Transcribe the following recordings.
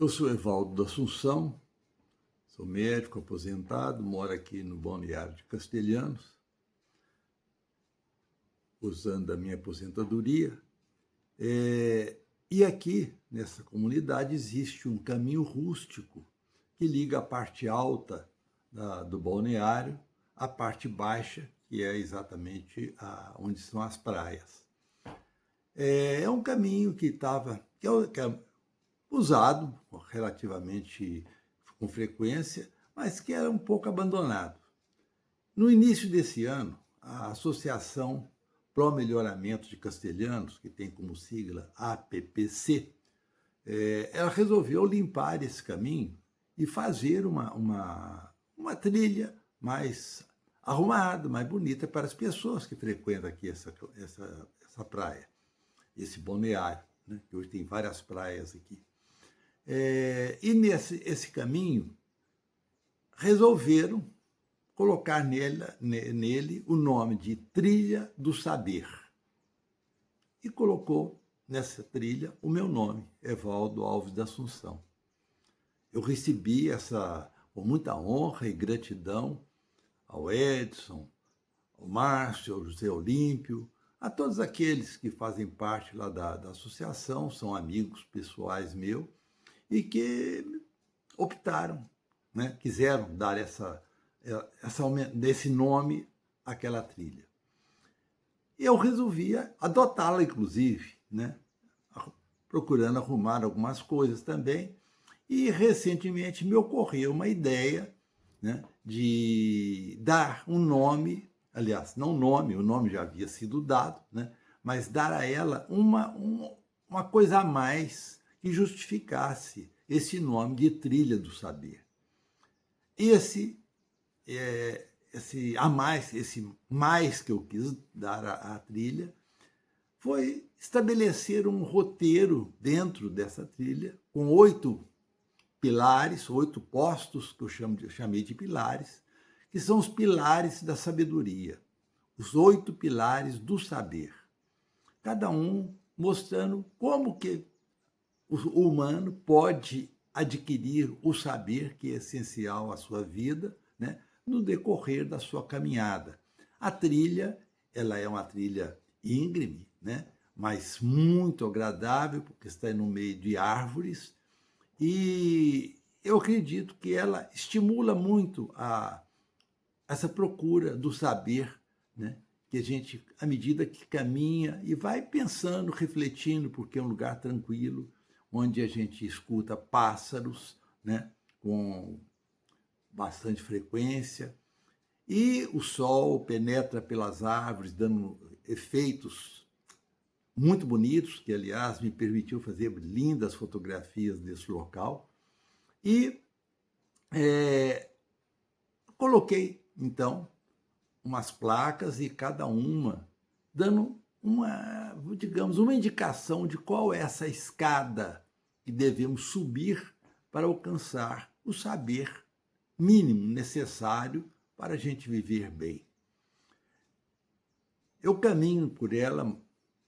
Eu sou Evaldo da Assunção, sou médico aposentado, moro aqui no Balneário de Castelhanos, usando a minha aposentadoria. E aqui, nessa comunidade, existe um caminho rústico que liga a parte alta do balneário à parte baixa, que é exatamente onde são as praias. É um caminho que é usado relativamente com frequência, mas que era um pouco abandonado. No início desse ano, a Associação Pro Melhoramento de Castelhanos, que tem como sigla APPC, ela resolveu limpar esse caminho e fazer uma trilha mais arrumada, mais bonita para as pessoas que frequentam aqui essa praia, esse balneário, né? Que hoje tem várias praias aqui. E nesse caminho resolveram colocar nele o nome de Trilha do Saber. E colocou nessa trilha o meu nome, Evaldo Alves da Assunção. Eu recebi com muita honra e gratidão ao Edson, ao Márcio, ao José Olímpio, a todos aqueles que fazem parte lá da associação, são amigos pessoais meus, e que optaram, né, quiseram dar esse nome àquela trilha. Eu resolvi adotá-la, inclusive, né, procurando arrumar algumas coisas também, e recentemente me ocorreu uma ideia, né, de dar um nome, aliás, não nome, o nome já havia sido dado, né, mas dar a ela uma coisa a mais que justificasse esse nome de Trilha do Saber. Esse mais que eu quis dar à trilha foi estabelecer um roteiro dentro dessa trilha com 8 pilares, 8 postos que eu chamei de pilares, que são os pilares da sabedoria, os 8 pilares do saber. Cada um mostrando como que o humano pode adquirir o saber que é essencial à sua vida, né, no decorrer da sua caminhada. A trilha, ela é uma trilha íngreme, né, mas muito agradável, porque está no meio de árvores, e eu acredito que ela estimula muito essa procura do saber, né, que a gente, à medida que caminha e vai pensando, refletindo, porque é um lugar tranquilo, onde a gente escuta pássaros, né, com bastante frequência, e o sol penetra pelas árvores, dando efeitos muito bonitos, que, aliás, me permitiu fazer lindas fotografias desse local. E coloquei, então, umas placas, e cada uma dando digamos, uma indicação de qual é essa escada que devemos subir para alcançar o saber mínimo necessário para a gente viver bem. Eu caminho por ela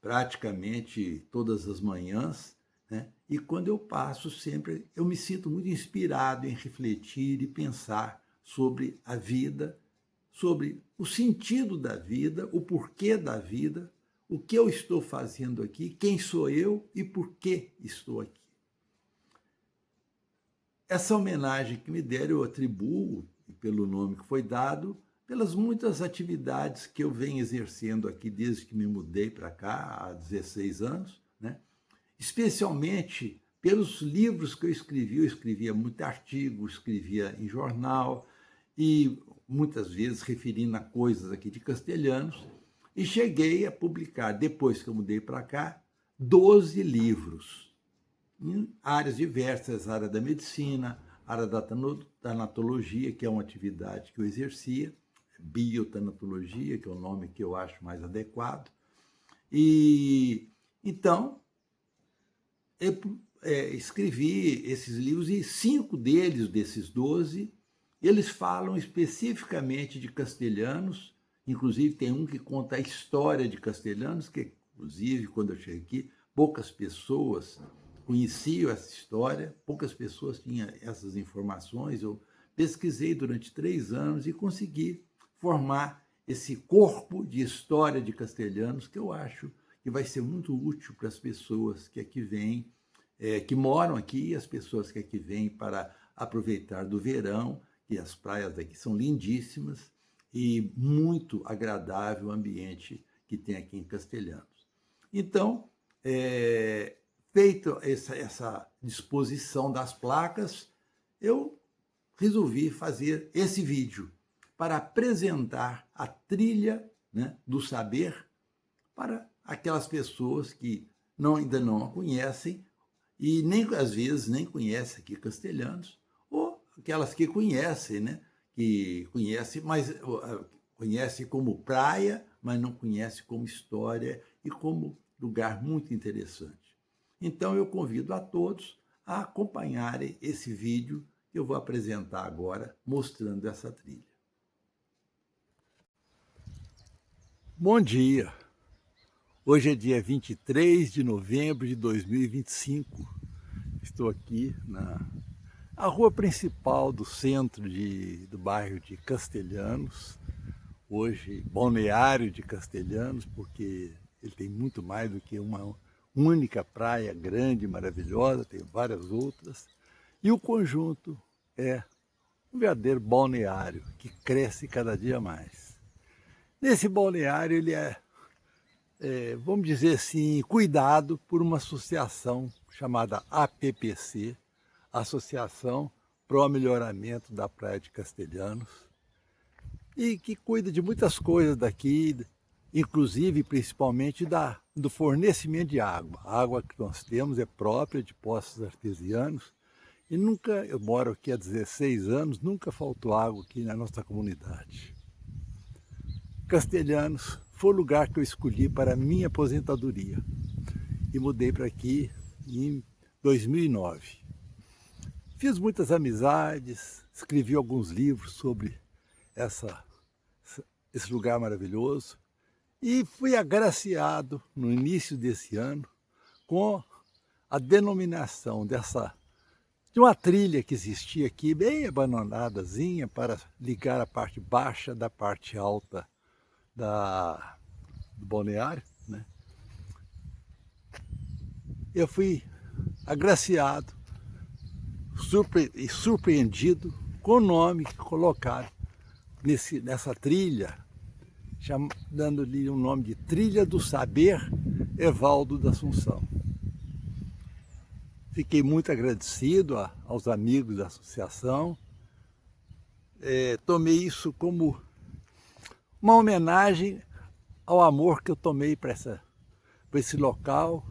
praticamente todas as manhãs, né? E quando eu passo sempre, eu me sinto muito inspirado em refletir e pensar sobre a vida, sobre o sentido da vida, o porquê da vida, o que eu estou fazendo aqui, quem sou eu e por que estou aqui. Essa homenagem que me deram eu atribuo, pelo nome que foi dado, pelas muitas atividades que eu venho exercendo aqui desde que me mudei para cá, há 16 anos, né? Especialmente pelos livros que eu escrevia muito artigo, escrevia em jornal, e muitas vezes referindo a coisas aqui de Castelhanos, e cheguei a publicar, depois que eu mudei para cá, 12 livros, em áreas diversas, área da medicina, área da tanatologia, que é uma atividade que eu exercia, biotanatologia, que é o nome que eu acho mais adequado. E então, eu escrevi esses livros, e 5 desses 12, eles falam especificamente de Castelhanos. Inclusive tem um que conta a história de Castelhanos, que inclusive quando eu cheguei aqui, poucas pessoas conheciam essa história, poucas pessoas tinham essas informações. Eu pesquisei durante 3 anos e consegui formar esse corpo de história de castelhanos que eu acho que vai ser muito útil para as pessoas que aqui vêm, que moram aqui, e as pessoas que aqui vêm para aproveitar do verão, que as praias daqui são lindíssimas e muito agradável o ambiente que tem aqui em Castelhanos. Então, feita essa disposição das placas, eu resolvi fazer esse vídeo para apresentar a trilha, né, do saber para aquelas pessoas que ainda não a conhecem e nem às vezes nem conhecem aqui Castelhanos, ou aquelas que conhecem, né, que conhecem, mas conhecem como praia, mas não conhecem como história e como lugar muito interessante. Então eu convido a todos a acompanharem esse vídeo que eu vou apresentar agora, mostrando essa trilha. Bom dia! Hoje é dia 23 de novembro de 2025. Estou aqui na rua principal do centro do bairro de Castelhanos. Hoje, balneário de Castelhanos, porque ele tem muito mais do que uma única praia grande e maravilhosa, tem várias outras. E o conjunto é um verdadeiro balneário que cresce cada dia mais. Nesse balneário ele vamos dizer assim, cuidado por uma associação chamada APPC, Associação Pro Melhoramento da Praia de Castelhanos, e que cuida de muitas coisas daqui, inclusive, principalmente, do fornecimento de água. A água que nós temos é própria de poços artesianos, e eu moro aqui há 16 anos, nunca faltou água aqui na nossa comunidade. Castelhanos foi o lugar que eu escolhi para a minha aposentadoria e mudei para aqui em 2009. Fiz muitas amizades, escrevi alguns livros sobre esse lugar maravilhoso e fui agraciado no início desse ano com a denominação de uma trilha que existia aqui, bem abandonadazinha, para ligar a parte baixa da parte alta do balneário, né? Eu fui agraciado e surpreendido com o nome que colocaram nessa trilha, dando-lhe o nome de Trilha do Saber Evaldo da Assunção. Fiquei muito agradecido aos amigos da associação, tomei isso como uma homenagem ao amor que eu tomei para esse local.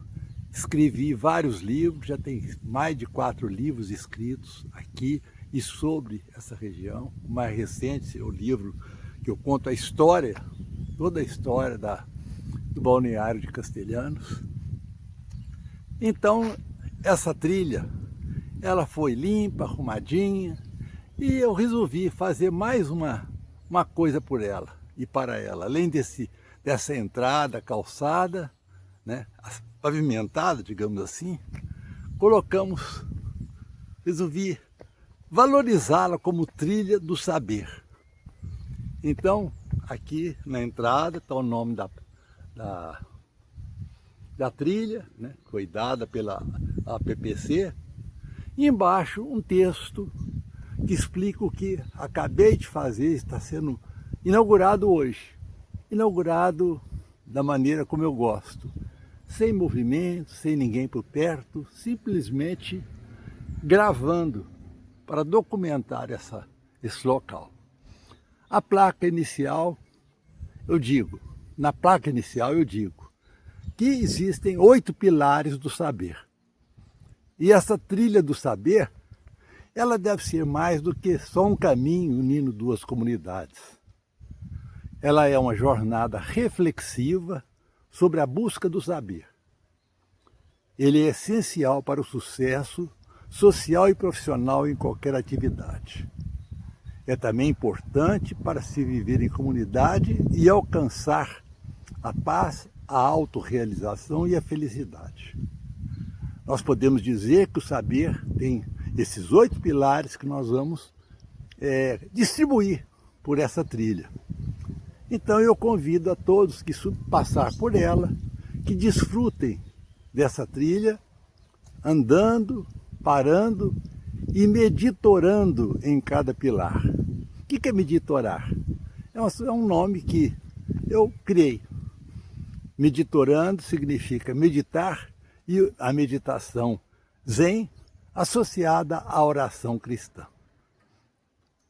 Escrevi vários livros, já tem mais de 4 livros escritos aqui e sobre essa região. O mais recente é o livro que eu conto a história, toda a história do balneário de Castelhanos. Então, essa trilha, ela foi limpa, arrumadinha, e eu resolvi fazer mais uma coisa por ela e para ela. Além dessa entrada calçada, né, pavimentada, digamos assim, resolvi valorizá-la como trilha do saber. Então, aqui na entrada está o nome da trilha, né, foi dada pela APPC, e embaixo um texto que explica o que acabei de fazer, está sendo inaugurado hoje. Inaugurado da maneira como eu gosto, sem movimento, sem ninguém por perto, simplesmente gravando para documentar esse local. Na placa inicial eu digo que existem 8 pilares do saber. E essa trilha do saber, ela deve ser mais do que só um caminho unindo 2 comunidades. Ela é uma jornada reflexiva sobre a busca do saber. Ele é essencial para o sucesso social e profissional em qualquer atividade. É também importante para se viver em comunidade e alcançar a paz, a autorrealização e a felicidade. nós podemos dizer que o saber tem esses 8 pilares que nós vamos distribuir por essa trilha. Então eu convido a todos que passar por ela, que desfrutem dessa trilha, andando, parando e meditorando em cada pilar. O que é meditorar? É um nome que eu criei. Meditorando significa meditar, e a meditação zen associada à oração cristã.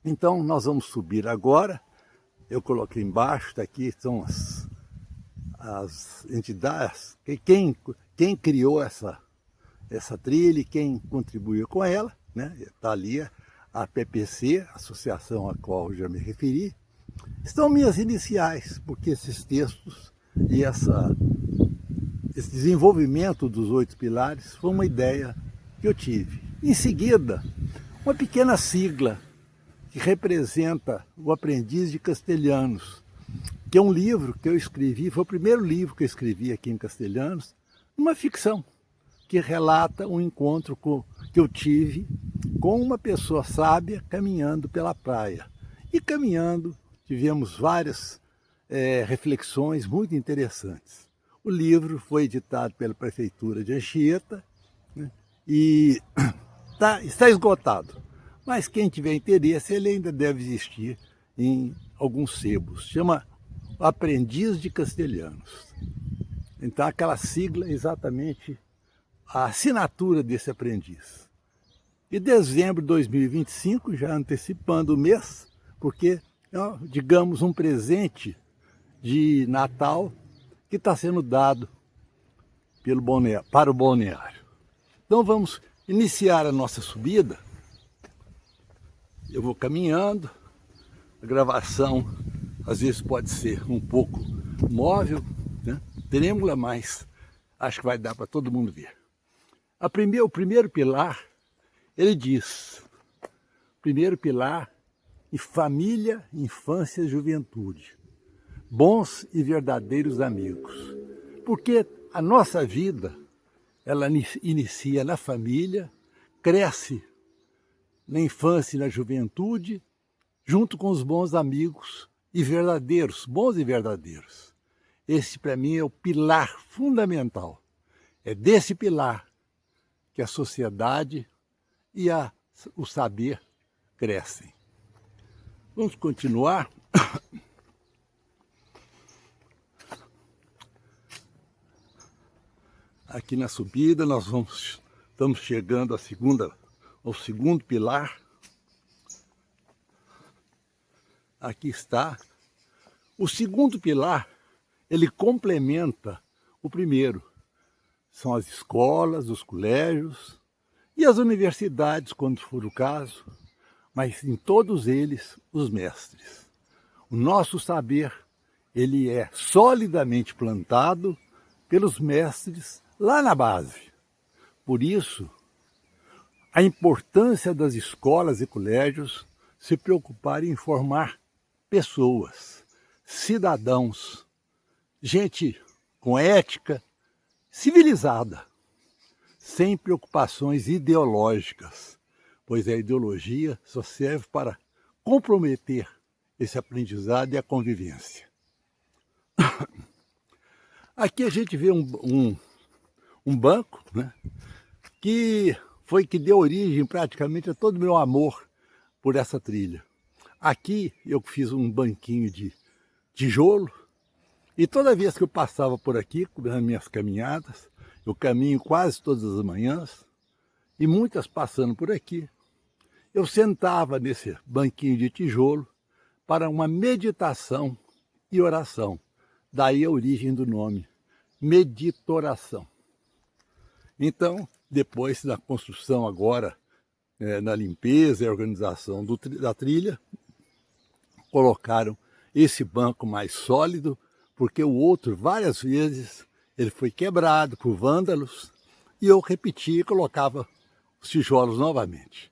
Então nós vamos subir agora. Eu coloquei embaixo, está aqui, são as entidades, quem criou essa trilha e quem contribuiu com ela, né? Está ali a PPC, associação a qual eu já me referi. Estão minhas iniciais, porque esses textos e esse desenvolvimento dos 8 pilares foi uma ideia que eu tive. Em seguida, uma pequena sigla que representa o Aprendiz de Castelhanos, que é um livro que eu escrevi, foi o primeiro livro que eu escrevi aqui em Castelhanos, uma ficção que relata um encontro que eu tive com uma pessoa sábia caminhando pela praia. E caminhando, tivemos várias reflexões muito interessantes. O livro foi editado pela Prefeitura de Anchieta, né, e está esgotado. Mas quem tiver interesse, ele ainda deve existir em alguns sebos. Chama Aprendiz de Castelhanos. Então aquela sigla é exatamente a assinatura desse aprendiz. E dezembro de 2025, já antecipando o mês, porque é, digamos, um presente de Natal que está sendo dado para o balneário. Então vamos iniciar a nossa subida. Eu vou caminhando, a gravação às vezes pode ser um pouco móvel, né? Trêmula, mas acho que vai dar para todo mundo ver. O primeiro pilar, ele diz, primeiro pilar, família, infância e juventude, bons e verdadeiros amigos. Porque a nossa vida, ela inicia na família, cresce na infância e na juventude, junto com os bons amigos e verdadeiros, bons e verdadeiros. Esse, para mim, é o pilar fundamental. É desse pilar que a sociedade e o saber crescem. Vamos continuar. Aqui na subida nós estamos chegando ao segundo pilar. Aqui está. O segundo pilar, ele complementa o primeiro. São as escolas, os colégios e as universidades, quando for o caso, mas em todos eles, os mestres. O nosso saber, ele é solidamente plantado pelos mestres lá na base. Por isso, a importância das escolas e colégios se preocuparem em formar pessoas, cidadãos, gente com ética, civilizada, sem preocupações ideológicas, pois a ideologia só serve para comprometer esse aprendizado e a convivência. Aqui a gente vê um banco, né, que deu origem praticamente a todo o meu amor por essa trilha. Aqui eu fiz um banquinho de tijolo e toda vez que eu passava por aqui, nas minhas caminhadas, eu caminho quase todas as manhãs e muitas passando por aqui, eu sentava nesse banquinho de tijolo para uma meditação e oração. Daí a origem do nome, meditoração. Então, depois da construção agora, na limpeza e organização da trilha, colocaram esse banco mais sólido, porque o outro, várias vezes, ele foi quebrado por vândalos, e eu repetia e colocava os tijolos novamente.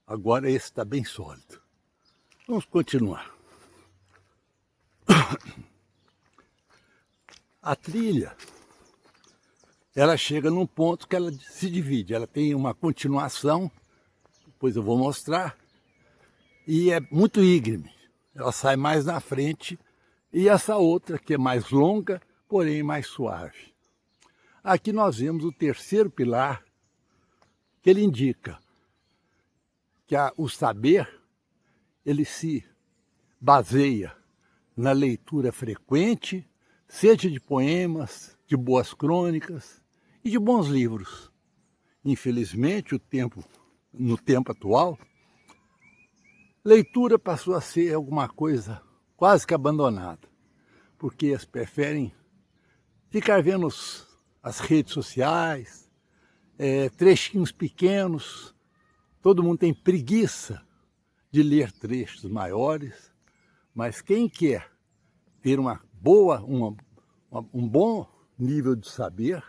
Agora esse está bem sólido. Vamos continuar. A trilha, ela chega num ponto que ela se divide. Ela tem uma continuação, depois eu vou mostrar, e é muito íngreme. Ela sai mais na frente, e essa outra, que é mais longa, porém mais suave. Aqui nós vemos o terceiro pilar, que ele indica que o saber, ele se baseia na leitura frequente, seja de poemas, de boas crônicas e de bons livros. Infelizmente, no tempo atual, leitura passou a ser alguma coisa quase que abandonada, porque eles preferem ficar vendo as redes sociais, trechinhos pequenos. Todo mundo tem preguiça de ler trechos maiores, mas quem quer ter um bom nível de saber,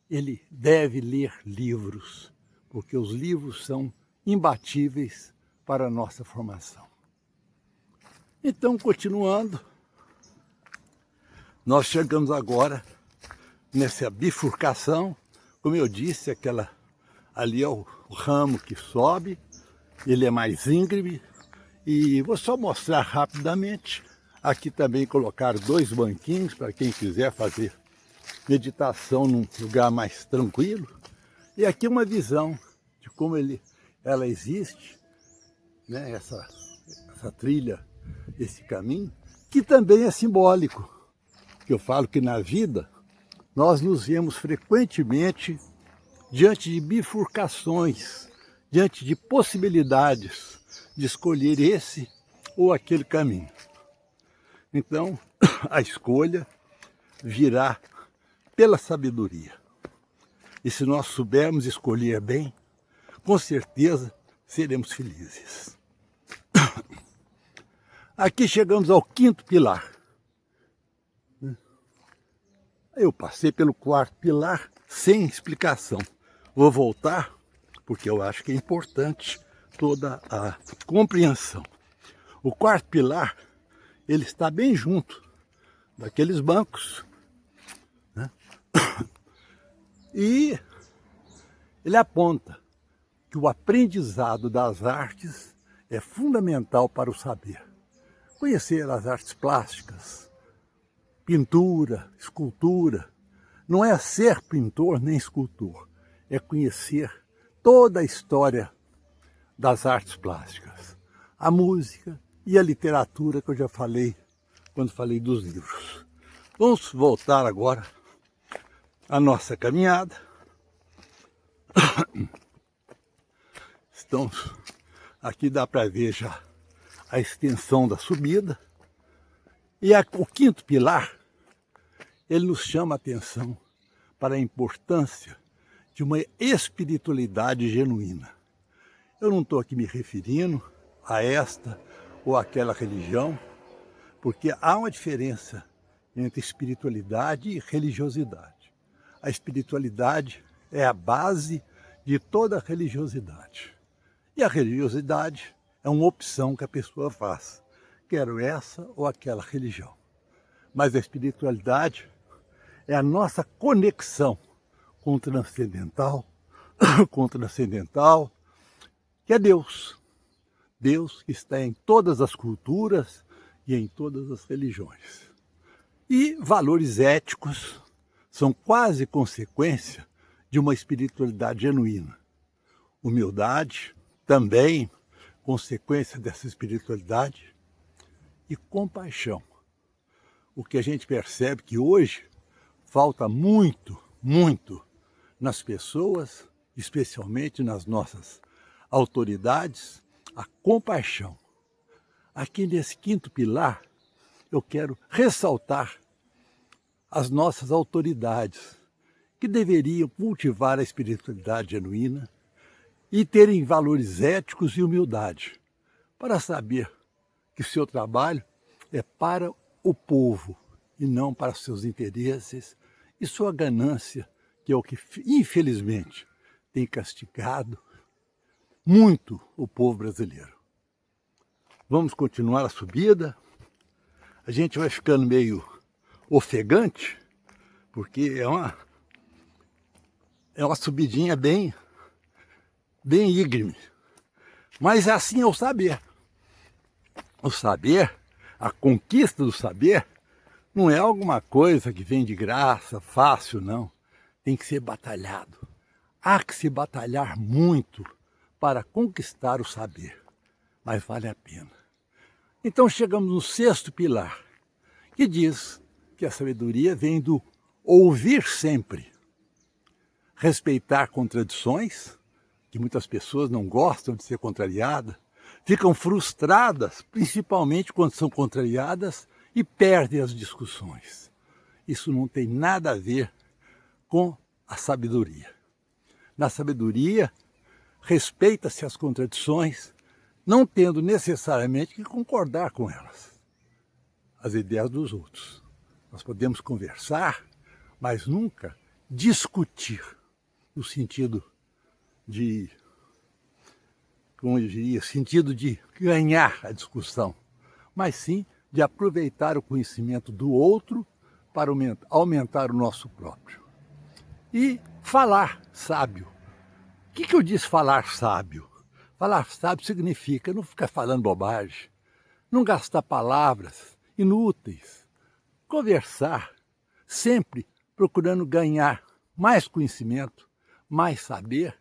ele deve ler livros, porque os livros são imbatíveis para a nossa formação. Então, continuando, nós chegamos agora nessa bifurcação. Como eu disse, ali é o ramo que sobe, ele é mais íngreme, e vou só mostrar rapidamente. Aqui também colocaram 2 banquinhos para quem quiser fazer meditação num lugar mais tranquilo. E aqui uma visão de como ela existe, né? Essa trilha, esse caminho, que também é simbólico. Que eu falo que na vida nós nos vemos frequentemente diante de bifurcações, diante de possibilidades de escolher esse ou aquele caminho. Então, a escolha virá pela sabedoria. E se nós soubermos escolher bem, com certeza seremos felizes. Aqui chegamos ao 5º pilar. Eu passei pelo 4º pilar sem explicação. Vou voltar, porque eu acho que é importante toda a compreensão. O 4º pilar, ele está bem junto daqueles bancos, né? E ele aponta que o aprendizado das artes é fundamental para o saber. Conhecer as artes plásticas, pintura, escultura, não é ser pintor nem escultor, é conhecer toda a história das artes plásticas, a música e a literatura, que eu já falei quando falei dos livros. Vamos voltar agora à nossa caminhada. Estamos aqui, dá para ver já a extensão da subida. E o 5º pilar, ele nos chama a atenção para a importância de uma espiritualidade genuína. Eu não estou aqui me referindo a esta ou aquela religião, porque há uma diferença entre espiritualidade e religiosidade. A espiritualidade é a base de toda a religiosidade. E a religiosidade é uma opção que a pessoa faz. Quero essa ou aquela religião. Mas a espiritualidade é a nossa conexão com o transcendental, que é Deus. Deus que está em todas as culturas e em todas as religiões. E valores éticos são quase consequência de uma espiritualidade genuína. Humildade, também consequência dessa espiritualidade, e compaixão. O que a gente percebe que hoje falta muito, muito nas pessoas, especialmente nas nossas autoridades, a compaixão. Aqui nesse 5º pilar, eu quero ressaltar as nossas autoridades, que deveriam cultivar a espiritualidade genuína e terem valores éticos e humildade, para saber que seu trabalho é para o povo e não para seus interesses e sua ganância, que é o que, infelizmente, tem castigado muito o povo brasileiro. Vamos continuar a subida. A gente vai ficando meio ofegante, porque é é uma subidinha bem íngreme. Mas assim é o saber. O saber, a conquista do saber, não é alguma coisa que vem de graça, fácil, não. Tem que ser batalhado. Há que se batalhar muito para conquistar o saber, mas vale a pena. Então chegamos no sexto pilar, que diz que a sabedoria vem do ouvir sempre, respeitar contradições, que muitas pessoas não gostam de ser contrariadas, ficam frustradas, principalmente quando são contrariadas, e perdem as discussões. Isso não tem nada a ver com a sabedoria. Na sabedoria, respeita-se as contradições, não tendo necessariamente que concordar com elas, as ideias dos outros. Nós podemos conversar, mas nunca discutir, no sentido de, como eu diria, sentido de ganhar a discussão, mas sim de aproveitar o conhecimento do outro para aumentar o nosso próprio. E falar sábio. O que eu disse falar sábio? Falar sábio significa não ficar falando bobagem, não gastar palavras inúteis, conversar, sempre procurando ganhar mais conhecimento, mais saber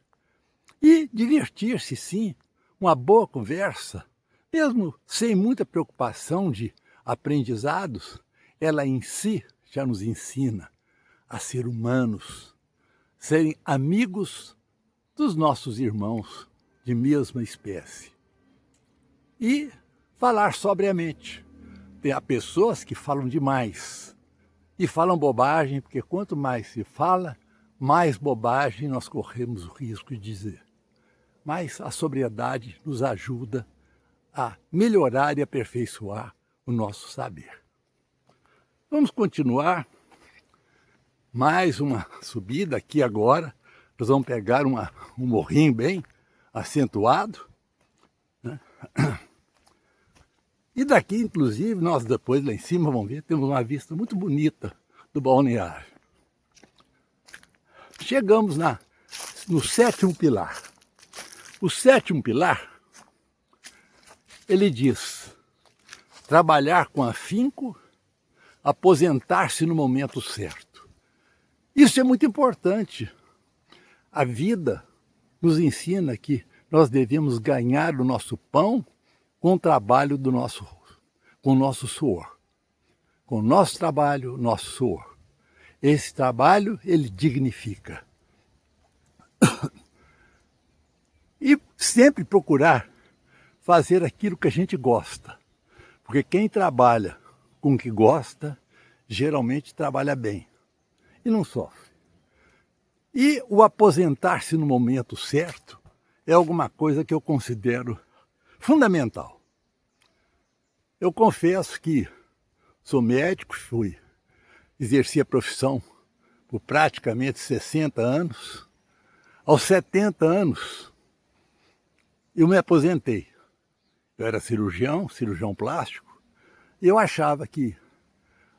e divertir-se, sim, uma boa conversa, mesmo sem muita preocupação de aprendizados, ela em si já nos ensina a ser humanos, serem amigos dos nossos irmãos de mesma espécie. E falar sobriamente. Há pessoas que falam demais e falam bobagem, porque quanto mais se fala, mais bobagem nós corremos o risco de dizer. Mas a sobriedade nos ajuda a melhorar e aperfeiçoar o nosso saber. Vamos continuar mais uma subida aqui agora. Nós vamos pegar um morrinho bem acentuado, né? E daqui, inclusive, nós depois lá em cima, vamos ver, temos uma vista muito bonita do balneário. Chegamos no sétimo pilar. O sétimo pilar, ele diz, trabalhar com afinco, aposentar-se no momento certo. Isso é muito importante. A vida nos ensina que nós devemos ganhar o nosso pão com o trabalho com o nosso suor. Com o nosso trabalho, o nosso suor. Esse trabalho, ele dignifica. E sempre procurar fazer aquilo que a gente gosta. Porque quem trabalha com o que gosta, geralmente trabalha bem e não sofre. E o aposentar-se no momento certo é alguma coisa que eu considero fundamental. Eu confesso que sou médico, exerci a profissão por praticamente 60 anos. Aos 70 anos, eu me aposentei. Eu era cirurgião plástico, e eu achava que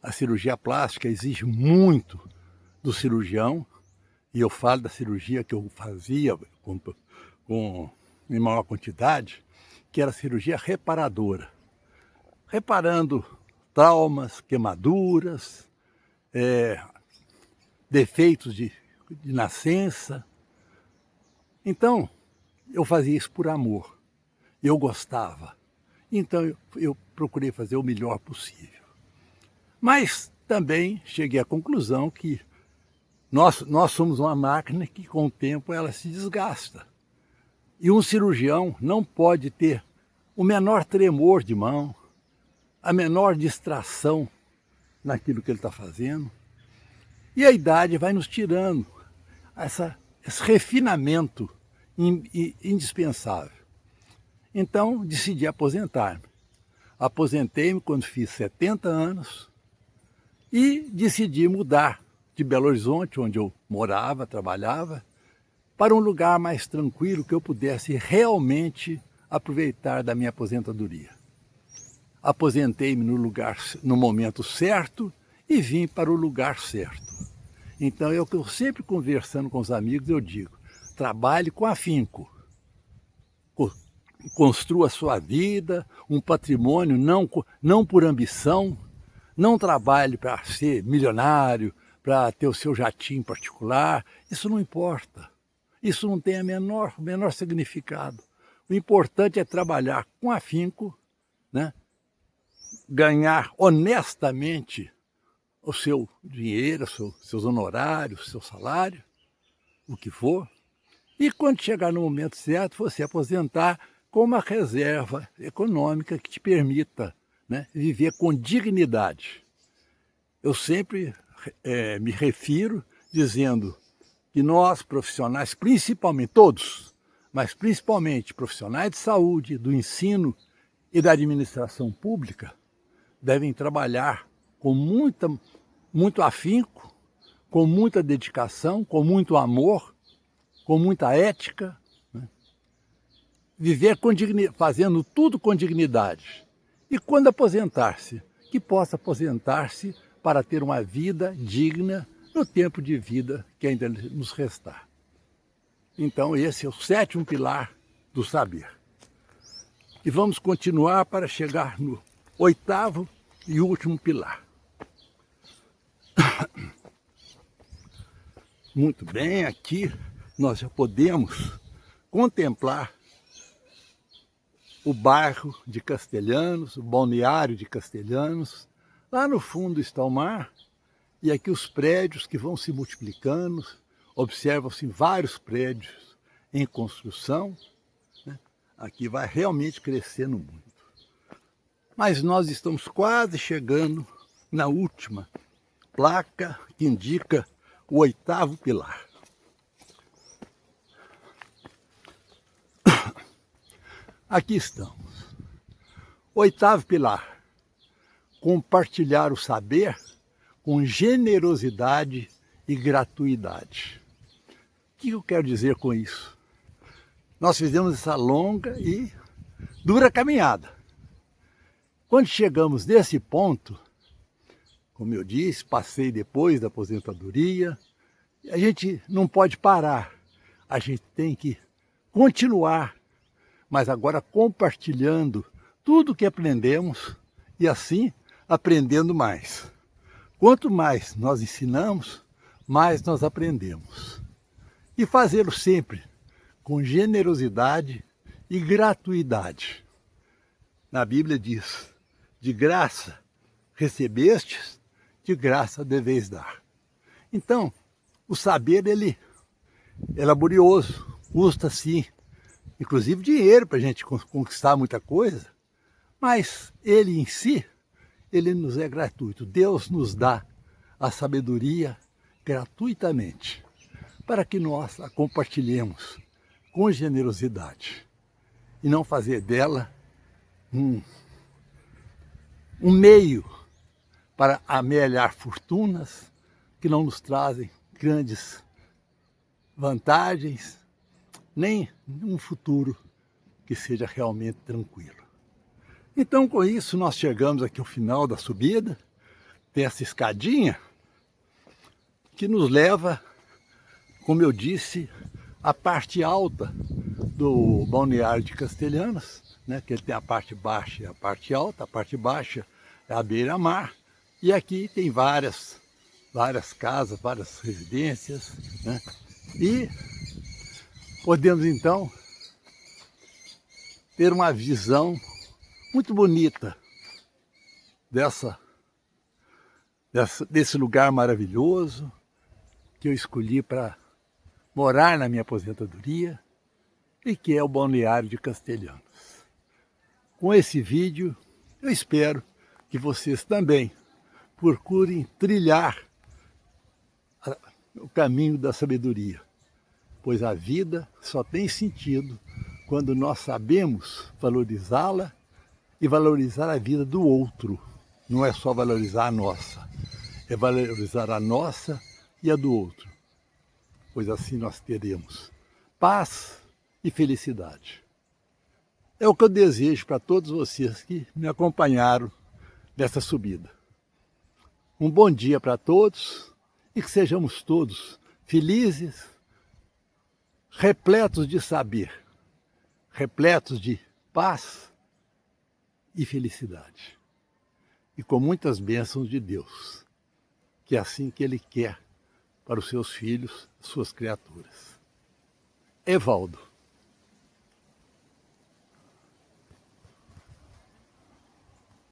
a cirurgia plástica exige muito do cirurgião, e eu falo da cirurgia que eu fazia em maior quantidade, que era cirurgia reparadora. Reparando traumas, queimaduras, defeitos de nascença. Então, eu fazia isso por amor. Eu gostava. Então, eu procurei fazer o melhor possível. Mas também cheguei à conclusão que nós somos uma máquina que, com o tempo, ela se desgasta. E um cirurgião não pode ter o menor tremor de mão, a menor distração naquilo que ele está fazendo. E a idade vai nos tirando esse refinamento indispensável. Então, decidi aposentar-me. Aposentei-me quando fiz 70 anos e decidi mudar de Belo Horizonte, onde eu morava, trabalhava, para um lugar mais tranquilo que eu pudesse realmente aproveitar da minha aposentadoria. Aposentei-me no momento certo e vim para o lugar certo. Então, é o que eu sempre conversando com os amigos, eu digo, trabalhe com afinco, construa a sua vida, um patrimônio, não por ambição, não trabalhe para ser milionário, para ter o seu jatinho particular, isso não importa, isso não tem o menor significado. O importante é trabalhar com afinco, né? Ganhar honestamente o seu dinheiro, seus honorários, seu salário, o que for, e quando chegar no momento certo, você aposentar com uma reserva econômica que te permita, né, viver com dignidade. Eu sempre me refiro dizendo que nós, profissionais, principalmente todos, mas principalmente profissionais de saúde, do ensino e da administração pública, devem trabalhar com muito afinco, com muita dedicação, com muito amor, com muita ética, né? Viver fazendo tudo com dignidade. E quando aposentar-se, que possa aposentar-se para ter uma vida digna no tempo de vida que ainda nos restar. Então esse é o 7º pilar do saber. E vamos continuar para chegar no 8º e último pilar. Muito bem, aqui nós já podemos contemplar o bairro de Castelhanos, o balneário de Castelhanos. Lá no fundo está o mar e aqui os prédios que vão se multiplicando, observam-se vários prédios em construção, né? Aqui vai realmente crescendo muito. Mas nós estamos quase chegando na última placa que indica o 8º pilar. Aqui estamos. 8º pilar. Compartilhar o saber com generosidade e gratuidade. O que eu quero dizer com isso? Nós fizemos essa longa e dura caminhada. Quando chegamos nesse ponto, como eu disse, passei depois da aposentadoria, a gente não pode parar, a gente tem que continuar, mas agora compartilhando tudo o que aprendemos e assim aprendendo mais. Quanto mais nós ensinamos, mais nós aprendemos. E fazê-lo sempre com generosidade e gratuidade. Na Bíblia diz, de graça recebestes, de graça deveis dar. Então, o saber, ele é laborioso, custa sim, inclusive dinheiro para a gente conquistar muita coisa, mas ele em si, ele nos é gratuito. Deus nos dá a sabedoria gratuitamente, para que nós a compartilhemos com generosidade e não fazer dela um meio para amealhar fortunas que não nos trazem grandes vantagens, nem um futuro que seja realmente tranquilo. Então, com isso, nós chegamos aqui ao final da subida, tem essa escadinha que nos leva, como eu disse, à parte alta do balneário de Castelhanos, né, que ele tem a parte baixa e a parte alta. A parte baixa é a beira-mar, e aqui tem várias casas, várias residências, né, e podemos então ter uma visão muito bonita desse lugar maravilhoso que eu escolhi para morar na minha aposentadoria e que é o balneário de Castelhanos. Com esse vídeo, eu espero que vocês também procurem trilhar o caminho da sabedoria, pois a vida só tem sentido quando nós sabemos valorizá-la e valorizar a vida do outro. Não é só valorizar a nossa, é valorizar a nossa e a do outro, pois assim nós teremos paz e felicidade. É o que eu desejo para todos vocês que me acompanharam nessa subida. Um bom dia para todos e que sejamos todos felizes, repletos de saber, repletos de paz e felicidade. E com muitas bênçãos de Deus, que é assim que Ele quer para os seus filhos, suas criaturas. Evaldo.